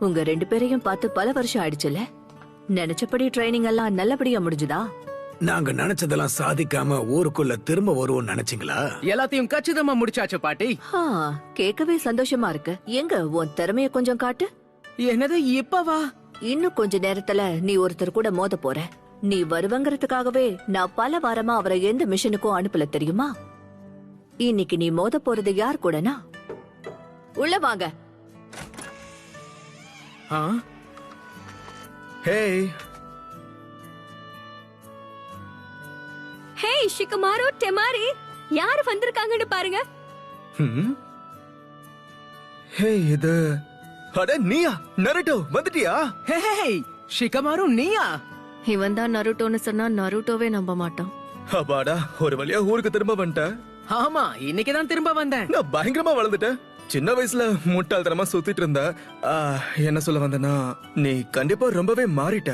உங்க 2 பேரையும் பார்த்து பல வருஷம் ஆயிடுச்சுல. நினைச்சபடி ட்ரைனிங் எல்லாம் நல்லபடியா முடிஞ்சுதா? நாங்க நினைச்சதெல்லாம் சாதிக்காம ஊருக்குள்ள திரும்ப வருவோம் நினைச்சீங்களா? எல்லாத்தையும் கச்சிதமா முடிச்சாச்சு பாட்டி. கேட்கவே சந்தோஷமா இருக்கு. எங்க உன் திறமைய கொஞ்சம் காட்டு. என்னது இப்பவா? இன்னும் கொஞ்ச நேரத்துல நீ ஒருத்தர் கூட மோத போற. நீ வருவங்கிறதுக்காகவே நான் பல வாரமா அவரை எந்த மிஷனுக்கும் அனுப்பல தெரியுமா? இன்னைக்கு நீ மோத போறது யார் கூடனா? உள்ள வாங்க. ஹேய் ஹேய் ஷிகமாரு, டெமாரி, யார் வந்திருக்காங்கன்னு பாருங்க. ஹேய் இது அட நீயா? நருட்டோ வந்துட்டியா? ஹேய் ஷிகமாரு, நீயா? இவன் தான் நருட்டோன்னு சொன்னா நருட்டோவே நம்ப மாட்டான். அப்பாடா, ஒரு வழியா ஊருக்கு திரும்ப வந்துட்டேன். ஆமா, இன்னைக்குதான் திரும்ப வந்தேன். நான் பயங்கரமா வளர்ந்துட்டேன். சின்ன வயசுல முட்டாள்தனமா சுத்திட்டு இருந்த. என்ன சொல்ல வந்தேன்னா, நீ கண்டிப்பா ரொம்பவே மாறிட்ட.